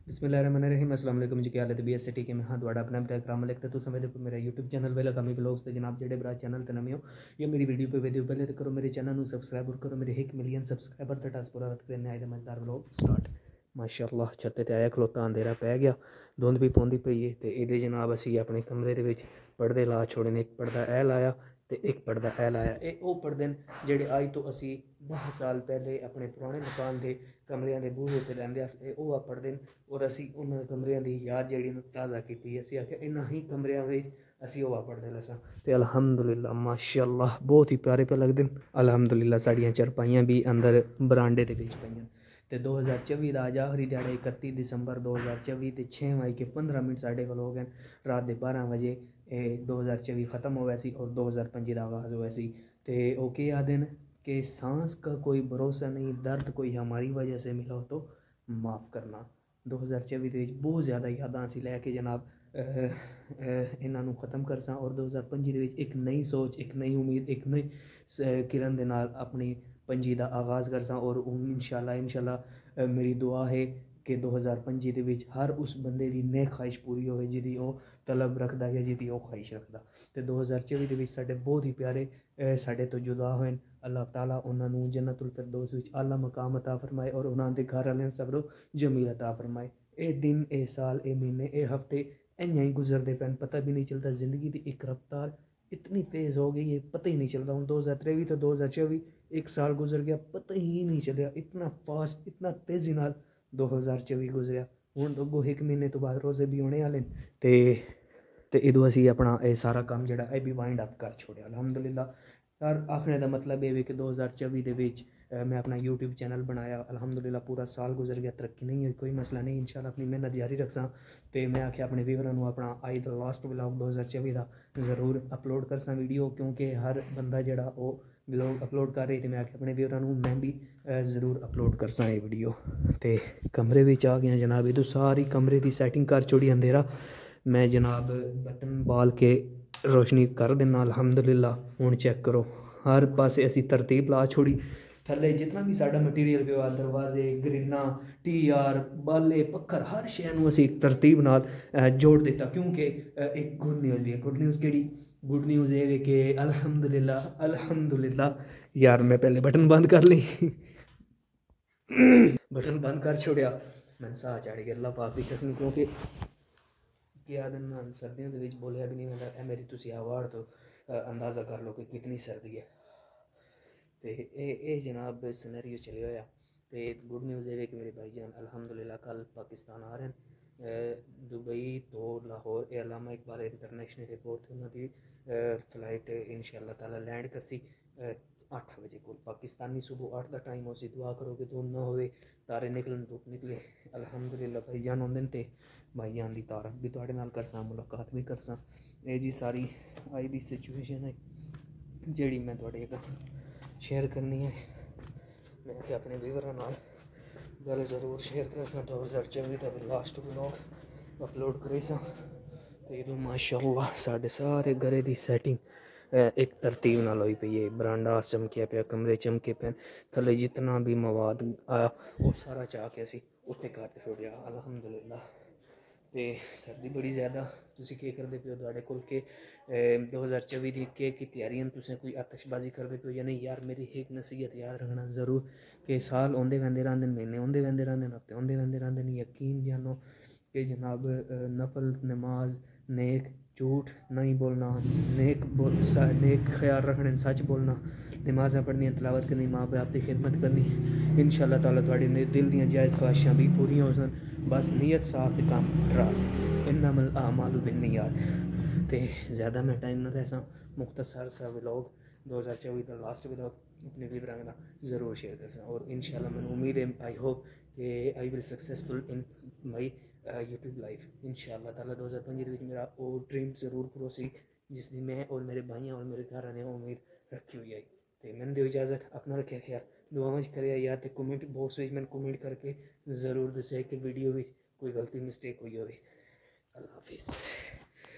बिस्मिल्लाहिर्रहमानिर्रहीम अस्सलाम वालेकुम जी, क्या हाल है? तबीयत से ठीक है? मैं हाँ दुआड़ा अपना कराम लिखते तो समय देखो मेरा यूट्यूब चैनल वेला कमी ब्लॉग्स ते जनाब जेडे बड़ा चैनल ते नमे हो या मेरी वीडियो पहले तो करो मेरे चैनल को सब्सक्राइब और करो मेरे 1 मिलियन सब्सक्राइबर का टास्क पूरा करने आए मजेदार ब्लॉग स्टार्ट। माशाअल्लाह छत्ते ते आया खलोता अंधेरा पै गया, धुंध भी पौंदी पई है ते इहदे जनाब असी अपने कमरे दे विच पर्दे ला छोड़े ने। एक पर्दा ए लाया ते एक पर्दा ए लाया। ये वो पर्दे न जेडे अज तो असी 10 साल पहले अपने पुराने मकान के कमरियां के बूहे उत्ते लैंदे अस वो पर्दे न और असी उन्होंने कमरियां की याद जी ताज़ा की। असी आख्या इन्होंने ही कमरियां असी वो पढ़ते लसा तो अलहमदुलिल्लाह माशाअल्लाह बहुत ही प्यारे पे लगते हैं। अलहमदुलिल्लाह साड़ियाँ चरपाइयाँ भी अंदर बरांडे के विच पईयां ते 2024 का अज आखिरी दिहाड़ा 31 दिसंबर 2024 ते 6:15 साढ़े को हो गए रात के 12 बजे 2024 ख़त्म हुआ सी और 2025 का आगाज़ हुआ सी। तो वो क्या आते हैं कि सांस का कोई भरोसा नहीं, दर्द कोई हमारी वजह से मिला हो तो माफ़ करना। 2024 बहुत ज़्यादा यादां असी लैके जनाब इन्हों ख़त्म कर सा और 2025 एक नई सोच, एक नई उम्मीद, एक नई किरण के नाल अपनी पंजी का आगाज़ कर सा। और इंशाल्लाह मेरी दुआ है कि 2025 हर उस बंदे की नेक ख्वाहिश पूरी हो जिहदी वो तलब रखता या जिहदी वो ख्वाहिश रखता। तो 2024 साढ़े बहुत ही प्यारे साढ़े तो जुदा हुए। अल्लाह ताला उन्होंने जन्नतुल फिरदौस विच आला मकाम अता फरमाए और उन्होंने घर वाले सबरो जमील अता फरमाए। ये दिन, ये साल, ये महीने, ये हफ्ते इं गुजरते पैन, पता भी नहीं चलता। ज़िंदगी की एक रफ्तार इतनी तेज़ हो गई है, पता ही नहीं चलता। हूँ 2023 तो 2024 एक साल गुजर गया, पता ही नहीं चलिया। इतना फास्ट, इतना तेज़ी नाल 2024 गुजरिया। हूँ अगों 1 महीने तो बाद रोज़े भी होने वाले तो इदों असी अपना ये सारा काम जोड़ा ये भी वाइंड अप कर छोड़िया अलहमदुलिल्लाह। यार आखने का मतलब ये कि 2024 मैं अपना यूट्यूब चैनल बनाया अलहमदुलिल्लाह। पूरा साल गुजर गया, तरक्की नहीं हुई, कोई मसला नहीं, इंशाल्लाह अपनी मेहनत जारी रखसा। तो मैं आख्या अपने व्यूअरां नूं अपना आई द लास्ट व्लॉग 2024 का ज़रूर अपलोड करसा वीडियो, क्योंकि हर बंदा जोड़ा वो व्लॉग अपलोड कर रही थी। मैं आख्या अपने व्यूअरां नूं मैं भी ज़रूर अपलोड करसा ये वीडियो। तो कमरे में आ गया जनाब, इधर सारी कमरे की सैटिंग कर छोड़ी अंधेरा। मैं जनाब बटन बाल के रोशनी कर देना अलहमदुलिल्लाह। हुण चेक करो हर पासे असी तरतीब ला छोड़ी। थले जितना भी साडा मटीरियल पिया, दरवाजे, ग्रिल्लां, TR, बाले, पत्थर, हर शय असी तरतीब नाल जोड़ दिता। क्योंकि एक गुड न्यूज़ भी है। गुड न्यूज़ केड़ी? गुड न्यूज़ ये कि अलहमदुलिल्लाह अल्हम्दुलिल्लाह। यार मैं पहले बटन बंद कर ली बटन बंद कर छोड़िया, मैं साह चढ़ गया अल्लाह पाक की कसम। क्योंकि क्या दिन सर्दियों के बोलिया भी नहीं मैं मेरी तुसी आवाज़ तो अंदाज़ा कर लो कि कितनी सर्दी है। तो ये जनाब सिनेरियो चले होया। तो गुड न्यूज़ ये कि मेरे भाईजान अल्हम्दुलिल्लाह कल पाकिस्तान आ रहे हैं। दुबई तो लाहौर अल्लामा इकबाल इंटरनेशनल एयरपोर्ट थे उन्होंने फ्लाइट इंशाअल्लाह ताला लैंड करसी 8 बजे को पाकिस्तानी सुबह 8 का टाइम हो सी। दुआ करो कि धुंध ना होवे, तारे निकलन, धुप निकले। अल्हम्दुलिल्लाह भाईजान आंदे न ते भाईजान की तारफ भी तुहाडे नाल करसा, मुलाकात भी करसा। ये जी सारी अज दी सिचुएशन है जिहड़ी मैं तुहाडे शेयर करनी है। मैं अपने व्यूअरां नाल गल ज़रूर शेयर करसा। 2024 का लास्ट व्लॉग अपलोड करेसा। तो इदों माशाअल्लाह साढ़े सारे घरे की सैटिंग एक तरतीब नाल होई पई है। बरांडा चमकिया पिया, कमरे चमके पे, थले जितना भी मवाद आया वो सारा चाह के असी उत्ते कर छोड़िया अलहमदुलिल्लाह। तो सर्दी बड़ी ज़्यादा, तुसी केह् करदे पियो? तुहाडे कोल के 2024 दी की तैयारियां? तुसें कोई आतशबाजी करदे पियो या नहीं? यार मेरी एक नसीहत याद रखना ज़रूर कि साल आंदे वंदे रहिंदे, महीने आंदे वंदे रहिंदे, हफ्ते आंदे वंदे रहिंदे। यकीन जानो कि जनाब नफल नमाज, नेक, झूठ नहीं बोलना, नेक ख्याल रखने, सच बोलना, नमाज़ां पढ़नियां, तिलावत करनी, माँ बाप की खिदमत करनी, इंशाअल्लाह ताला तुहाडी दिल दियां जायज़ ख्वाहिशां भी पूरियां हो सन। बस नीयत साफ ते काम रास, इन्नमल आमालु बिन्नियात। तो ज़्यादा मैं टाइम ना ऐसा मुख्तसर सा व्लॉग 2024 का लास्ट व्लॉग अपने व्यूअरां नाल ज़रूर शेयर करसा। और इंशाअल्लाह मैंने उम्मीद है, आई होप कि I will successful in my YouTube life इंशाअल्लाह ताला। 2025 मेरा वो ड्रीम ज़रूर पूरा सी जिसकी मैं और मेरे भाइयों और मेरे घर आने उम्मीद रखी हुई है। तो मैंने दो इजाज़त, अपना रखे ख्याल, दुआवां करें यार। तो कमेंट बॉक्स में मैंने कमेंट करके ज़रूर दस्सेआ कि वीडियो में कोई गलती मिस्टेक हुई हो। अल्लाह हाफिज़।